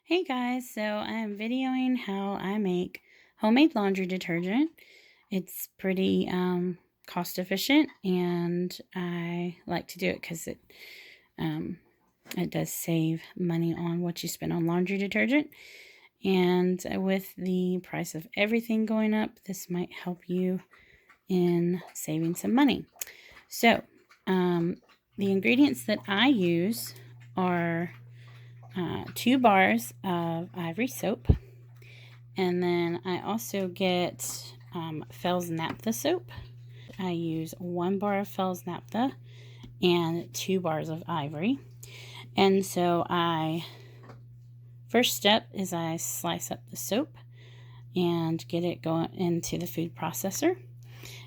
Hey guys, so I'm videoing how I make homemade laundry detergent. It's pretty cost efficient, and I like to do it because it does save money on what you spend on laundry detergent. And with the price of everything going up, this might help you in saving some money. So the ingredients that I use are 2 bars of ivory soap, and then I also get Fells Naphtha soap. I use 1 bar of Fells Naphtha and 2 bars of ivory. And so first step is I slice up the soap and get it going into the food processor.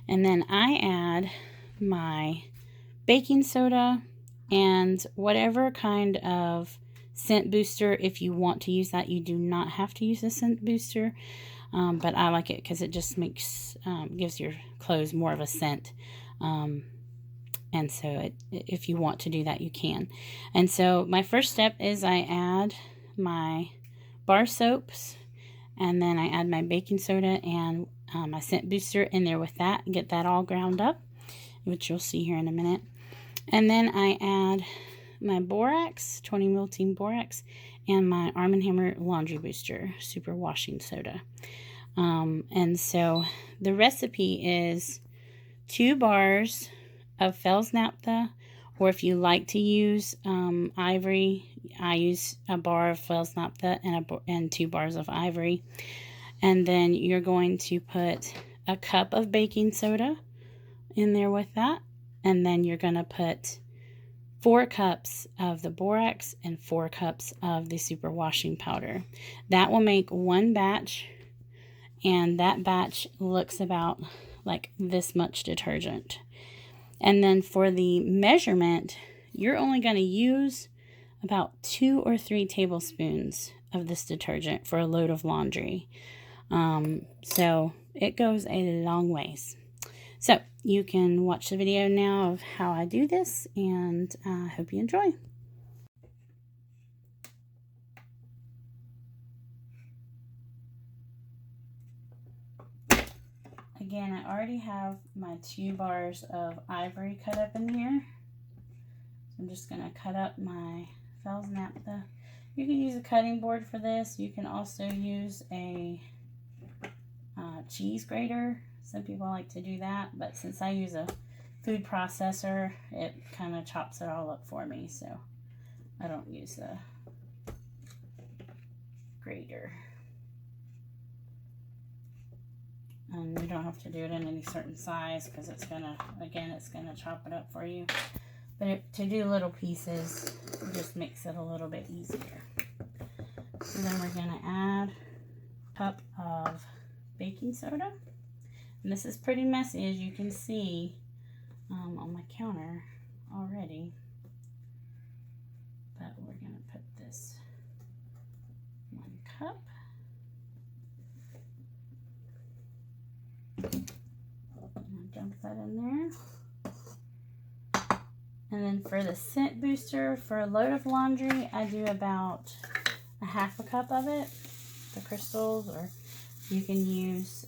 And then I add my baking soda and whatever kind of scent booster. If you want to use that, you do not have to use a scent booster, but I like it because it just gives your clothes more of a scent. And so if you want to do that, you can. And so my first step is I add my bar soaps, and then I add my baking soda and my scent booster in there with that, get that all ground up, which you'll see here in a minute. And then I add my borax, 20 Milton borax, and my Arm & Hammer laundry booster super washing soda. And so the recipe is 2 bars of Fells Naphtha, or if you like to use ivory, I use a bar of Fells Naphtha and 2 bars of ivory. And then you're going to put a cup of baking soda in there with that, and then you're going to put 4 cups of the borax and 4 cups of the super washing powder. That will make 1 batch, and that batch looks about like this much detergent. And then for the measurement, you're only going to use about 2 or 3 tablespoons of this detergent for a load of laundry. So it goes a long ways. So you can watch the video now of how I do this, and I hope you enjoy. Again, I already have my 2 bars of ivory cut up in here. So I'm just going to cut up my Fells Naphtha. You can use a cutting board for this. You can also use a cheese grater. Some people like to do that, but since I use a food processor, it kind of chops it all up for me, so I don't use a grater. And you don't have to do it in any certain size because it's gonna chop it up for you. But to do little pieces, it just makes it a little bit easier. So then we're gonna add a cup of baking soda. And this is pretty messy, as you can see on my counter already. But we're going to put this 1 cup. Dump that in there. And then for the scent booster, for a load of laundry, I do about a 1/2 cup of it, the crystals, or you can use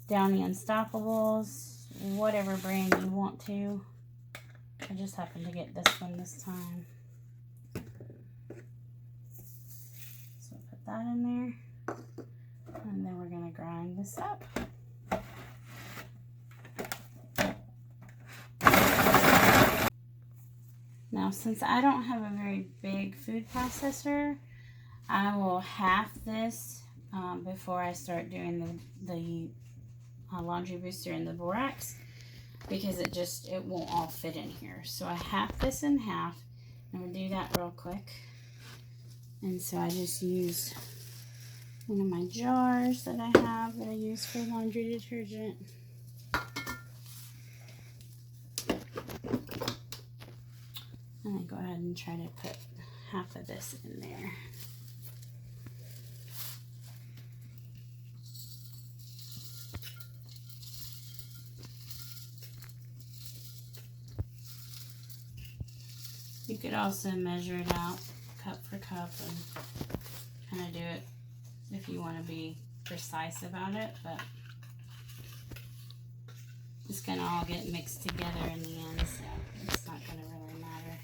Downy Unstoppables, whatever brand you want to. I just happened to get this one this time. So put that in there. And then we're going to grind this up. Now, since I don't have a very big food processor, I will half this before I start doing the laundry booster and the borax, because it won't all fit in here. So I half this in half, and we'll do that real quick. And so I just use one of my jars that I use for laundry detergent. And I go ahead and try to put half of this in there. You could also measure it out cup for cup and kind of do it if you want to be precise about it, but it's going to all get mixed together in the end, so it's not going to really matter.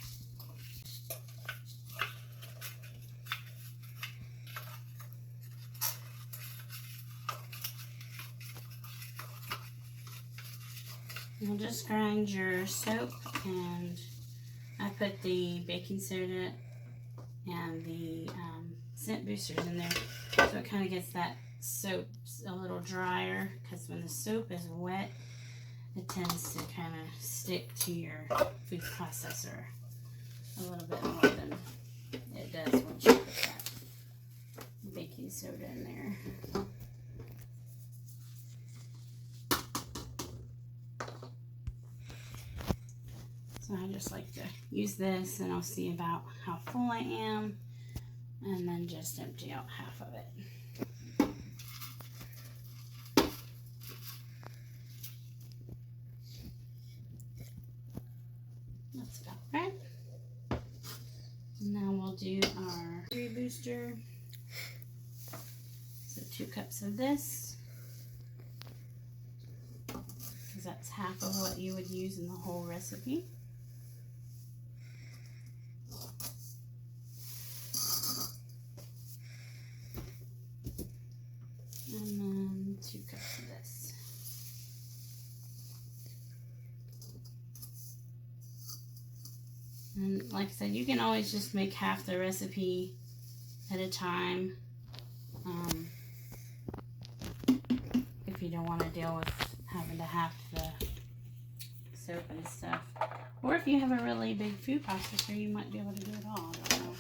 You'll just grind your soap, and I put the baking soda and the scent boosters in there, so it kind of gets that soap a little drier, because when the soap is wet, it tends to kind of stick to your food processor a little bit more than it does once you put that baking soda in there. So I just like to use this, and I'll see about how full I am, and then just empty out half of it. That's about right. Now we'll do our booster. So 2 cups of this, because that's half of what you would use in the whole recipe. And then 2 cups of this. And like I said, you can always just make half the recipe at a time if you don't want to deal with having to half the soap and stuff. Or if you have a really big food processor, you might be able to do it all. I don't know.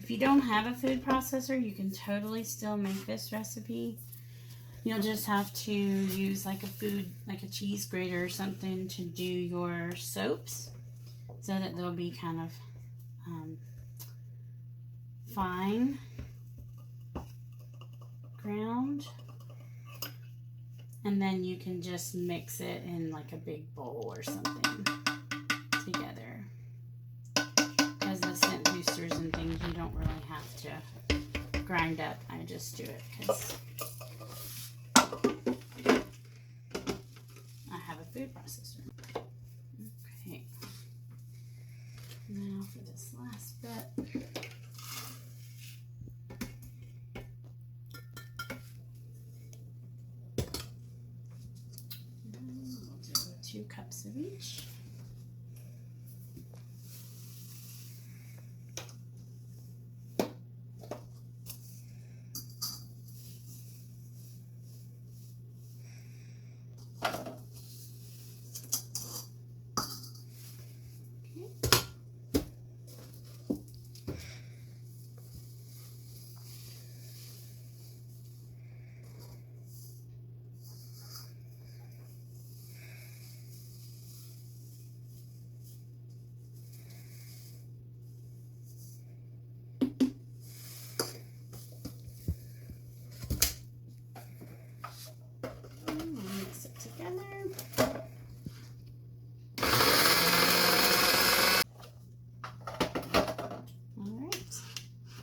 If you don't have a food processor, you can totally still make this recipe. You'll just have to use like a cheese grater or something to do your soaps, so that they'll be kind of fine ground, and then you can just mix it in like a big bowl or something together. Because the scent boosters and things, you don't really have to grind up. I just do it because I have a food processor. Okay, now for this last bit. We'll do 2 cups of each. Mix it together. Alright,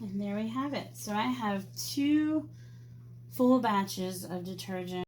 and there we have it. So I have 2 full batches of detergent.